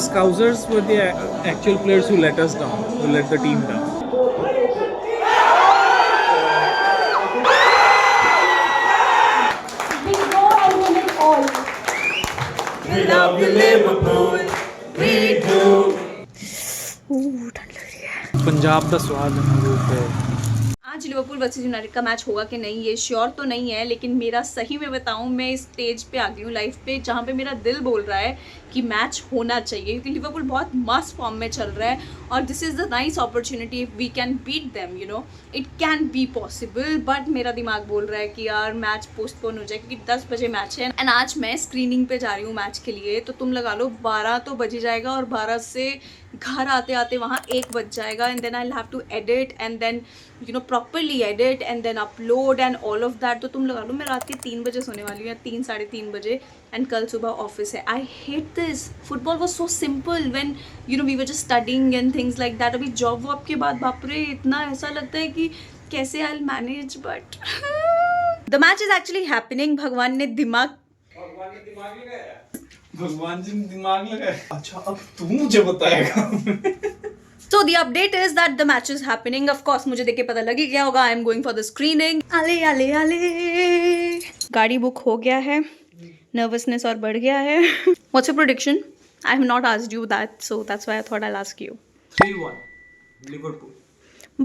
Scousers were the actual players who let us down, who let the team down. We go and win it all. We love you Liverpool, we do. Punjab का स्वाद रूप है. आज Liverpool versus United का match होगा कि नहीं ये श्योर तो नहीं है, लेकिन मेरा सही में बताऊं मैं इस स्टेज पे आ गई हूँ लाइफ पे जहाँ पे मेरा दिल बोल रहा है कि मैच होना चाहिए, क्योंकि लिवरपूल बहुत मस्त फॉर्म में चल रहा है और this is the nice opportunity. If we can beat them, you know it can be possible. But मेरा दिमाग बोल रहा है कि यार मैच पोस्टपोन हो जाए, क्योंकि 10 बजे मैच है एंड आज मैं स्क्रीनिंग पे जा रही हूँ मैच के लिए. तो तुम लगा लो 12 तो बज ही जाएगा और 12 से घर आते आते वहाँ 1 बज जाएगा and then I have to edit and then you know properly edit and then upload and all of that. तो तुम लगा लो मैं रात के 3 बजे सोने वाली हूँ या 3 साढ़े 3 बजे एंड कल सुबह ऑफिस है. I hate this. Football was so simple when you know we were just studying and things like that. अभी जॉब वॉब के बाद बाप रे इतना ऐसा लगता है कि कैसे I will manage. But the match is actually happening. भगवान ने दिमाग भगवान जी ने दिमाग लगाया. अच्छा अब तू मुझे बताएगा. So the update is that the match is happening. Of course मुझे देख के पता लग ही गया होगा. I am going for the screening. आले आले आले. गाड़ी बुक हो गया है. Nervousness और बढ़ गया है. What's your prediction? I have not asked you that, so that's why I thought I'll ask you. 3-1 Liverpool.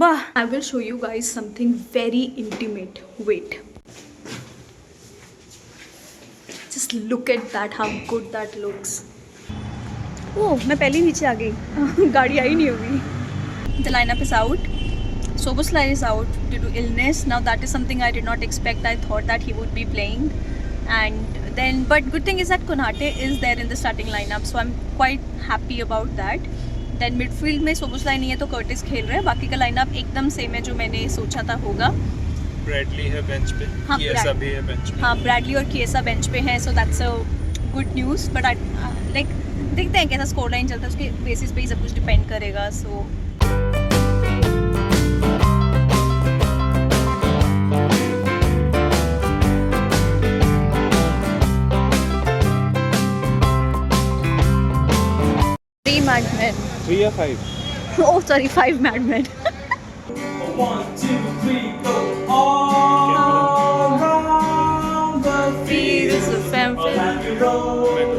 Bah, I will show you guys something very intimate. Wait. Just look at that, how good that looks. ओह मैं पहले ही नीचे आ गई. गाड़ी आई नहीं होगी. The lineup is out. Soboslai is out due to illness. Now that is something I did not expect. I thought that he would be playing. And then, but good thing is that Konate is there in the starting lineup. So I'm quite happy about that. Then midfield में Soboslai नहीं है तो Curtis खेल रहे हैं. बाकी का lineup एकदम सेम है जो मैंने सोचा था होगा. ब्रैडली है बेंच पे. हाँ, किएसा भी है बेंच पे. हाँ ब्रैडली और किएसा बेंच पे हैं. So that's a good news. But I like देखते हैं कैसा स्कोर लाइन चलता है, उसके बेसिस पे ही सब कुछ डिपेंड करेगा. So three madman. 3 या 5. Oh sorry 5 madman. 1, 2, 3, go all around the field. Happy road.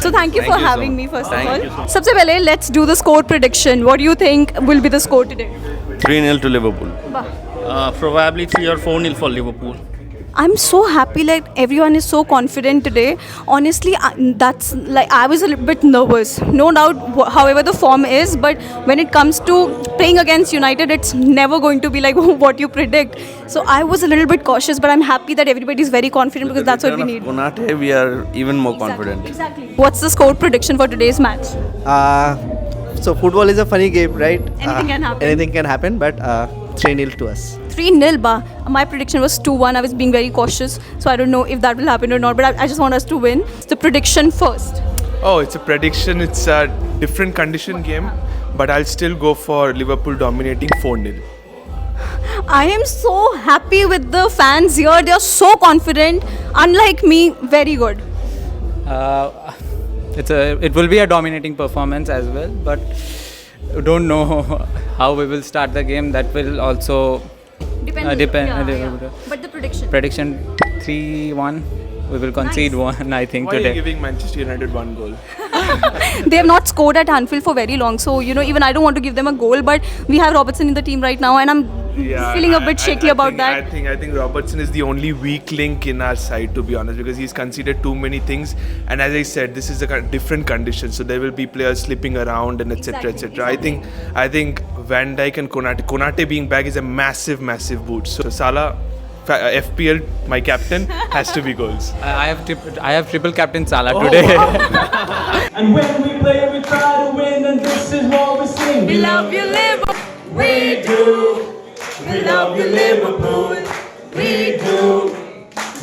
So thank you for having me first of all. सबसे पहले let's do the score prediction. What do you think will be the score today? 3-0 to Liverpool. Probably 3 or 4-0 for Liverpool. I'm so happy like everyone is so confident today. Honestly, that's like I was a little bit nervous. No doubt however the form is, but when it comes to playing against United, it's never going to be like what you predict. So I was a little bit cautious, but I'm happy that everybody is very confident because that's what we need. Konate, we are even more confident. Exactly. What's the score prediction for today's match? So football is a funny game, right? Anything can happen. Anything can happen, but 3-0 to us. 3-0 ba. My prediction was 2-1. I was being very cautious, so I don't know if that will happen or not, but I just want us to win. The prediction first. Oh, it's a prediction. It's a different condition game, but I'll still go for Liverpool dominating 4-0. I am so happy with the fans here. They are so confident. Unlike me, very good. It will be a dominating performance as well, but don't know how we will start the game. That will also depend. Yeah. But the Prediction 3-1. We will concede one, I think, Why are today. you giving Manchester United 1 goal? They have not scored at Anfield for very long, so you know even I don't want to give them a goal. But we have Robertson in the team right now, and I'm feeling a bit shaky about that. I think Robertson is the only weak link in our side, to be honest, because he's conceded too many things. And as I said, this is a different condition, so there will be players slipping around and etc. Exactly. I think Van Dijk and Konate being back is a massive boost. So Salah, FPL, my captain, has to be goals. I have triple captain Salah today. And when we play, we try to win, and this is what we sing. We love you, Liverpool. We do. We love you, Liverpool. We do.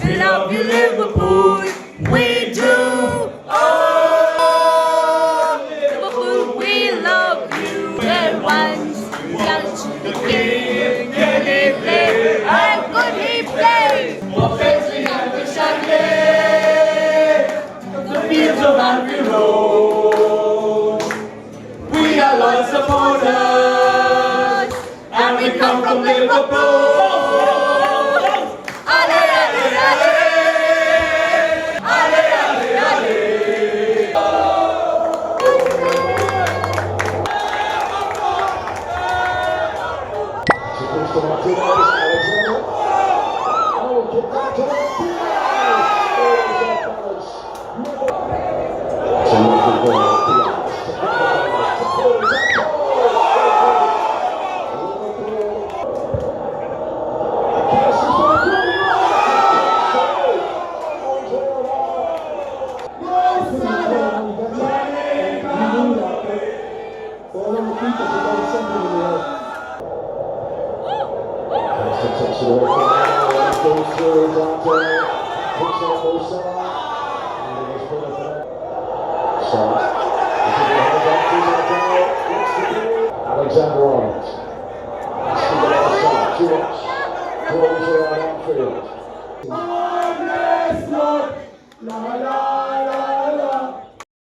We love you, Liverpool. We do. Oh, Liverpool, we love you. Where once such a king, can he play? And could he play? The fields of Anfield Road. We are loyal supporters, and we come from Liverpool. Ale, ale, ale. Ale, ale, ale. Alexander Arnold.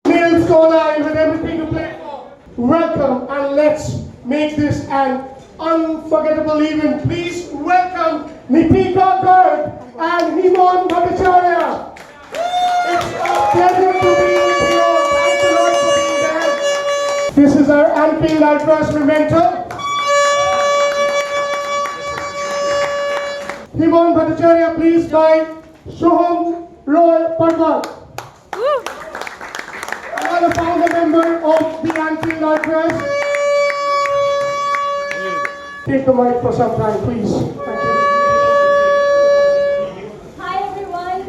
Middle score line with everything to play for. Welcome and let's make this an unforgettable event. Please welcome Nipika Garg and Himon Bhattacharya. It's a pleasure to be with you. Thanks a lot for being there. This is our Anfield Ultras memento. Himon Bhattacharya, please by Shoham Roy Parmar. Another founder member of the Anfield Ultras. Take the mic for some time, please. Thank you. Hi everyone.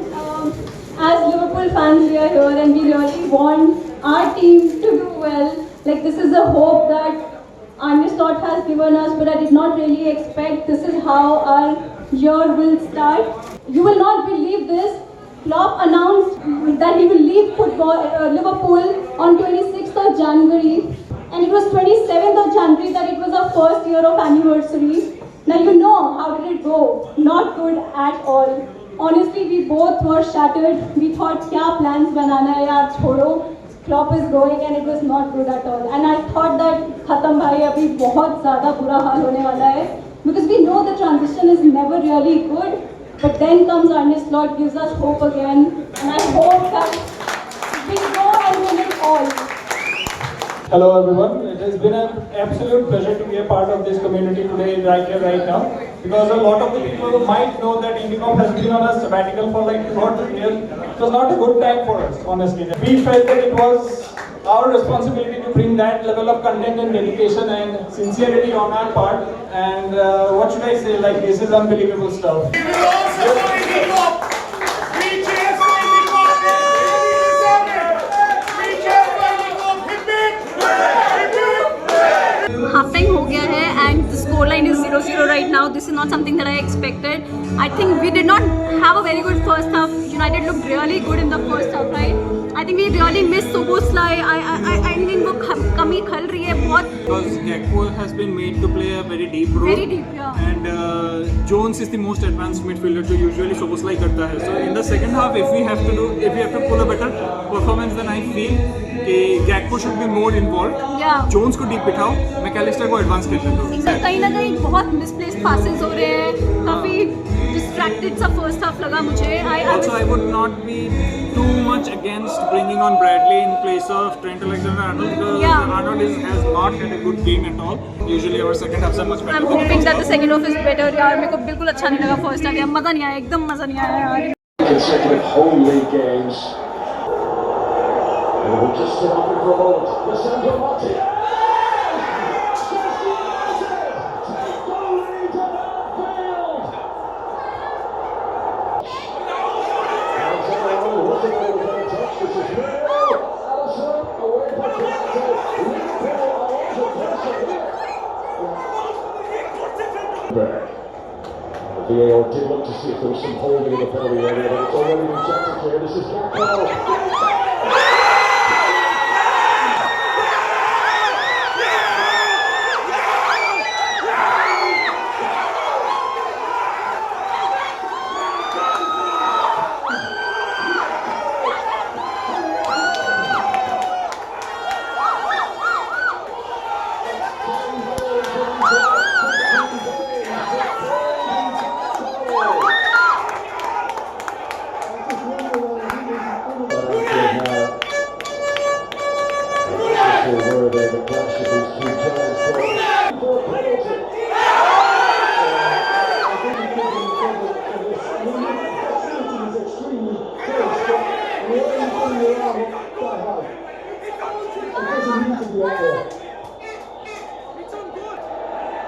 As Liverpool fans, we are here and we really want our team to do well. Like this is a hope that Arne Slot has given us, but I did not really expect this is how our year will start. You will not believe this. Klopp announced that he will leave Liverpool on 26th of January, and it was 27th of January that it was our first year of anniversary. Now you know how did it go? Not good at all. Honestly, we both were shattered. We thought, kya plans banana hai yaar, chodo. Klopp is going, and it was not good at all. And I thought that khatam bhai, abhi bahut zyada bura haal hone wala hai, because we know the transition is never really good. But then comes Arne Slot, gives us hope again, and I hope that we go and win it all. Hello everyone, it has been an absolute pleasure to be a part of this community today, right here, right now. Because a lot of the people might know that IndyCorp has been on a sabbatical for like 2 or 3 years. It was not a good time for us, honestly. We felt that it was our responsibility to bring that level of content and dedication and sincerity on our part. And what should I say, like this is unbelievable stuff. Half time हो गया है and the score line is 0-0 right now. This is not something that I expected. I think we did not have a very good first half. United looked really good in the first half, right? I think we really missed Szoboszlai. I mean वो कमी खल रही है बहुत. Because Gakpo has been made to play a very deep role. Very deep, yeah. And Jones is the most advanced midfielder, so usually Szoboszlai करता है. So in the second half, if we have to pull a better performance, then I feel Gakpo should be more involved. Yeah. Jones को deep बिठाओ, McAllister को advance खेलने दो. कहीं ना कहीं बहुत misplaced passes हो रहे हैं. काफी distracted सा first half लगा मुझे. Also, I would not be too much against bringing on Bradley in place of Trent Alexander-Arnold because Yeah. Arnold has not had a good game at all. Usually our second halves are much better. I'm hoping that the second half is better. यार मेरे को बिल्कुल अच्छा नहीं लगा first half. यार मजा नहीं आया, एकदम मजा नहीं आया यार. Consecutive home league games. And we'll just sit up for a moment. Lissandro Martinez! Back. VAR did look to see if there was some holding in the penalty area, but it's already been checked clear. This is Gakpo.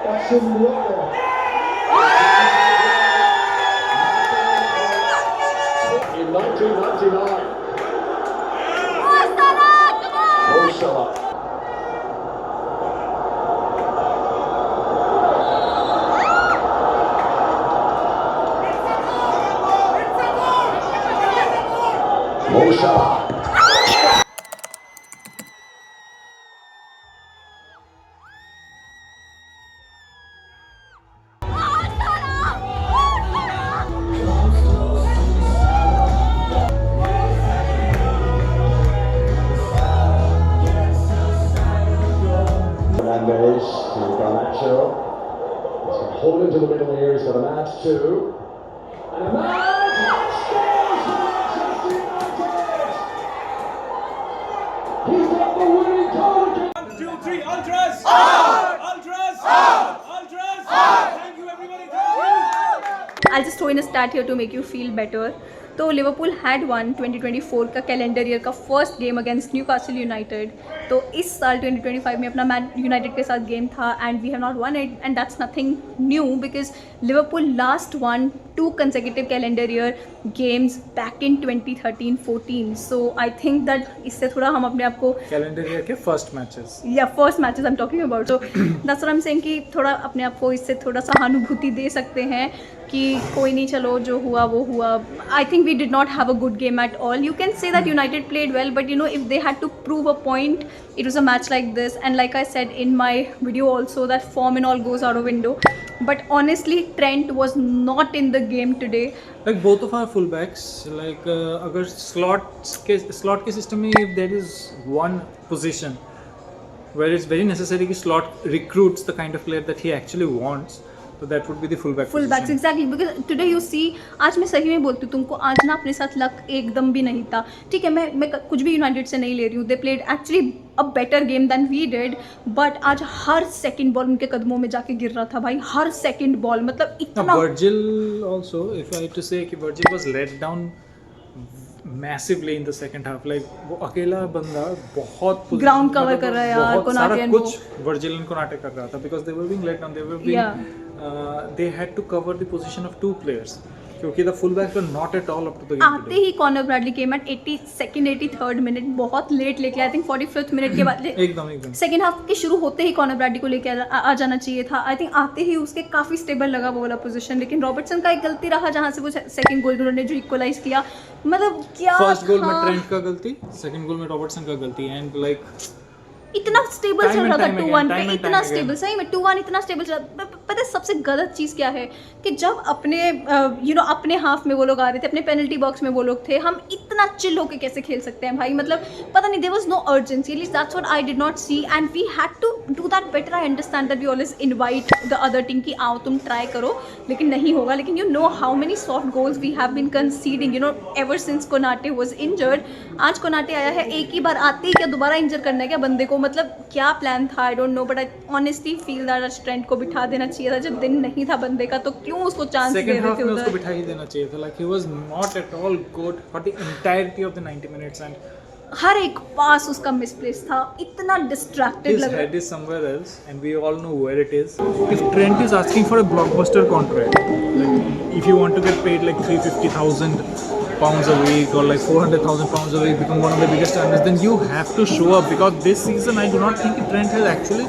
That shouldn't be up there. In 1999, Mo Salah. Mo Salah. Fernandes to Garnacho. He's going to hold into the middle here. He's got a match two. And a match scores for Manchester United. He's got the winning goal again. 1, 2, 3, Ultras! Ultras! Ultras! Thank you, everybody. Thank you. I'll just throw in a stat here to make you feel better. तो Liverpool had one 2024 का calendar year का first game against Newcastle United. तो इस साल 2025 में अपना man United के साथ गेम था and we have not won it and that's nothing new because Liverpool last won 2 consecutive calendar year games back in 2013-14. So I think that इससे थोड़ा हम अपने आप को कैलेंडर ईयर के first matches first matches I am talking about. So that's what I am saying कि थोड़ा अपने आप को इससे थोड़ा सहानुभूति दे सकते हैं कि कोई नहीं, चलो जो हुआ वो हुआ. I think we did not have a good game at all. You can say that United played well but you know if they had to prove a point it was a match like this, and like I said in my video also that form and all goes out of window. But honestly Trent was not in the game today. Like both of our fullbacks, like अगर slot के system में if there is one position where it's very necessary कि slot recruits the kind of player that he actually wants, so that would be the fullbacks position. Exactly, because today you see, आज मैं सही में बोलती हूँ तुमको, आज ना अपने साथ लक एकदम भी नहीं था. ठीक है, मैं कुछ भी यूनाइटेड से नहीं ले रही हूँ. They played actually a better game than we did, but आज हर सेकंड बॉल उनके कदमों में जाके गिर रहा था भाई. हर सेकंड बॉल मतलब इतना. Virgil also, if I had to say कि Virgil was let down massively in the second half. Like वो अकेला बंदा बहुत ग्राउंड कवर कर रहा है यार. सारा कुछ Virgil and Konate कर रहा था because they were being let down. They were being they had to cover the position of 2 players क्योंकि the fullbacks were not at all up to the game. आते ही Connor Bradley came at 82nd 83rd minute, बहुत late लेके I think 45th minute के बाद एकदम second half के शुरू होते ही कॉनर ब्रैडली को लेके आ जाना चाहिए था. आई थिंक आते ही उसके काफ़ी स्टेबल लगा वो वाला पोजीशन, लेकिन रॉबर्टसन का एक गलती रहा जहाँ से वो सेकंड गोल उन्होंने जो इक्वलाइज किया. मतलब क्या फर्स्ट गोल में ट्रेंट का गलती, सेकंड गोल में रॉबर्टसन का गलती. एंड लाइक इतना स्टेबल चल रहा था 2-1 पे, इतना स्टेबल, सही में 2-1 इतना स्टेबल चल. पता है सबसे गलत चीज़ क्या है कि जब अपने अपने हाफ में वो लोग आ रहे थे, अपने पेनल्टी बॉक्स में वो लोग थे, हम इतना चिल होके कैसे खेल सकते हैं भाई. मतलब पता नहीं, there was no urgency. At least that's what I did not see and we had to do that better. I understand that we always invite the other team कि आओ तुम ट्राई करो, लेकिन नहीं होगा. लेकिन you know how many soft goals we have been conceding ever since Konate was injured. आज Konate आया है, एक ही बार आते ही क्या दोबारा इंजर करना है क्या बंदे को? मतलब क्या प्लान था, I don't know, but I honestly feel that Trent को बिठा देना चाहिए था. जब दिन नहीं था बंदे का तो क्यों उसको चांस दे रहे थे उधर? उसको बिठा ही देना चाहिए था. Like he was not at all good for the entirety of the 90 minutes and हर एक पास उसका मिसप्लेस था, इतना डिस्ट्रैक्टेड लग रहा है. His head is somewhere else and we all know where it is. If Trent is asking for a blockbuster contract, like if you want to get paid like 350,000 pounds a week or like 400,000 pounds a week, become one of the biggest earners, then you have to show up, because this season I do not think Trent has actually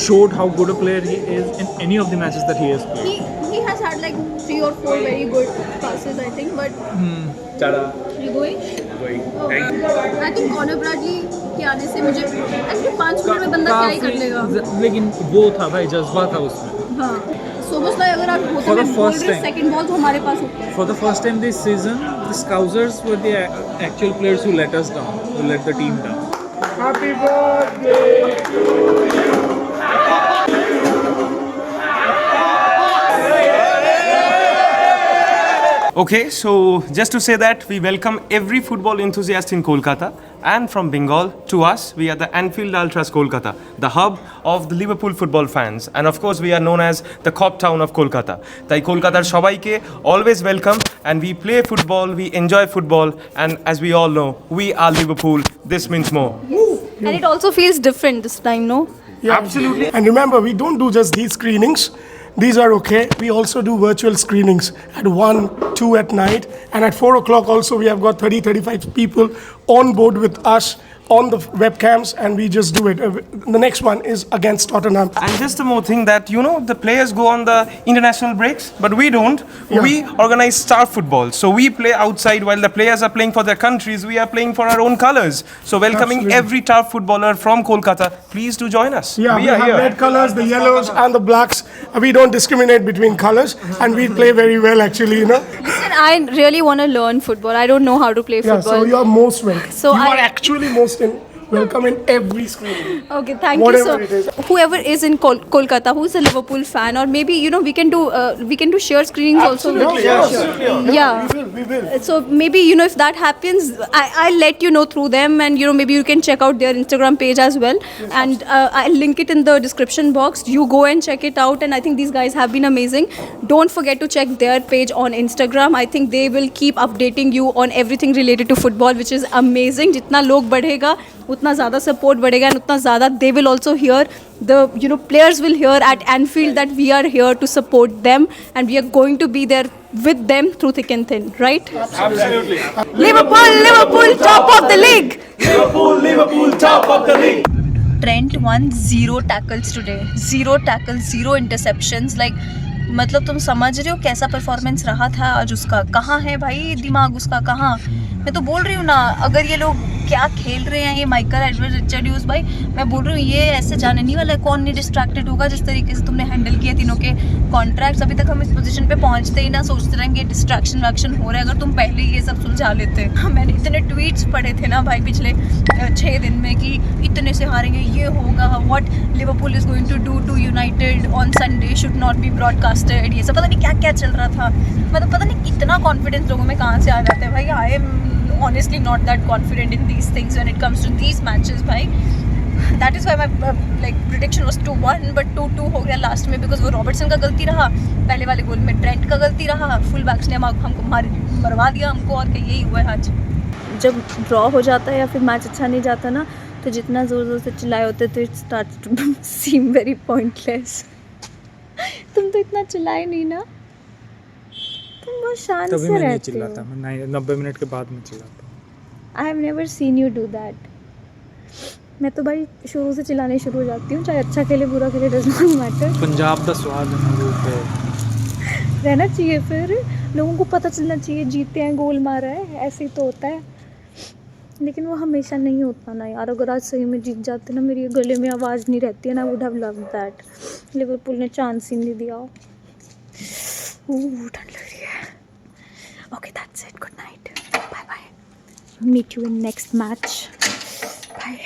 showed how good a player he is in any of the matches that he has played. He has had like 3 or 4 very good passes, I think, but you going? Oh. I think Connor Bradley के आने से मुझे actually 5 minute में बंदा क्या ही कर लेगा, लेकिन वो था भाई, जज्बा था उसमें. हाँ. Soboslai अगर आप होते हैं बोल रहे सेकंड बॉल तो हमारे पास होते हैं. For the first time this season, the Scousers were the actual players who let us down, who let the team down. Happy birthday to you. Okay, so just to say that we welcome every football enthusiast in Kolkata and from Bengal to us. We are the Anfield Ultras Kolkata, the hub of the Liverpool football fans, and of course we are known as the cop town of Kolkata. Tai Kolkatar shobaike always welcome, and we play football, we enjoy football, and as we all know, we are Liverpool. This means more. And it also feels different this time, no? Yeah, absolutely. And remember, we don't do just these screenings. These are okay. We also do virtual screenings at 1, 2 at night. And at 4 o'clock also we have got 30-35 people on board with us on the webcams, and we just do it. The next one is against Tottenham. And just a more thing that, you know, the players go on the international breaks, but we don't. Yeah. We organize star football. So we play outside while the players are playing for their countries. We are playing for our own colors. So welcoming Absolutely. every turf footballer from Kolkata, please do join us. Yeah, we have here. red colors, the yellows and the blacks. We don't discriminate between colors, and we play very well actually, you know. Listen, I really want to learn football. I don't know how to play Yeah, football. so you are most welcome. So you I- are actually most welcome in every screening. Okay, thank Whatever you. it is. So, whoever is in Kolkata, who's a Liverpool fan, or maybe we can do share screenings also. Absolutely, yeah. Yeah. We will. So maybe if that happens, I'll let you know through them, and maybe you can check out their Instagram page as well, and I'll link it in the description box. You go and check it out, and I think these guys have been amazing. Don't forget to check their page on Instagram. I think they will keep updating you on everything related to football, which is amazing. जितना लोग बढ़ेगा उतना ज़्यादा support बढ़ेगा, and उतना ज़्यादा they will also hear the players will hear at Anfield that we are here to support them, and we are going to be there with them through thick and thin, right? Absolutely. Liverpool, top of the league. Liverpool, top of the league. Trent won 0 tackles today. 0 tackles, 0 interceptions. Like, मतलब तुम समझ रहे हो कैसा performance रहा था आज उसका? कहाँ है भाई दिमाग उसका, कहाँ? मैं तो बोल रही हूँ ना, अगर ये लोग क्या खेल रहे हैं, ये माइकल एडवर्ड रिचर्ड ह्यूज भाई, मैं बोल रही हूँ ये ऐसे जाने नहीं वाला है. कौन नहीं डिस्ट्रैक्टेड होगा जिस तरीके से तुमने हैंडल किया तीनों के कॉन्ट्रैक्ट्स. अभी तक हम इस पोजीशन पे पहुँचते ही ना, सोचते रहेंगे डिस्ट्रैक्शन वैक्शन हो रहा है. अगर तुम पहले ही ये सब सुलझा लेते. मैंने इतने ट्वीट्स पढ़े थे ना भाई पिछले 6 दिन में कि इतने से हारेंगे, ये होगा, what Liverpool is going to do to United on Sunday should not be broadcasted. ये सब पता नहीं क्या क्या चल रहा था. मतलब पता नहीं कितना कॉन्फिडेंस लोगों में कहाँ से आ जाता है भाई. I am honestly not that confident in these things when it comes to these matches bhai. That is why my prediction was 2-1, but 2-2 हो गया लास्ट में, बिकॉज वो रॉबर्टसन का गलती रहा पहले वाले गोल में, ट्रेंट का गलती रहा, फुल बैक्स ने हमको मरवा दिया हमको, और क्या यही हुआ है आज. जब ड्रॉ हो जाता है या फिर मैच अच्छा नहीं जाता ना, तो जितना ज़ोर ज़ोर से चिल्लाए होते तो it starts to seem very pointless. तुम तो इतना चिल्लाए नहीं ना, तुम बहुत शांत से रहते हो. मैं 90 मिनट के बाद में चिल्लाता हूँ. I have never seen you do that. मैं तो भाई शुरू से चिल्लाने शुरू हो जाती हूँ, चाहे अच्छा खेले बुरा खेले, डज नॉट मैटर. पंजाब का स्वाद है वो पे रहना चाहिए, फिर लोगों को पता चलना चाहिए जीते हैं, गोल मारा है, ऐसे ही तो होता है. लेकिन वो हमेशा नहीं होता ना यार. अगर आज सही में जीत जाते ना, मेरी गले में आवाज़ नहीं रहती है ना, would have loved that. Liverpool ने चांस ही नहीं दिया. ठंड लग रही है. Okay, that's it. Good night. Bye bye. Meet you in next match.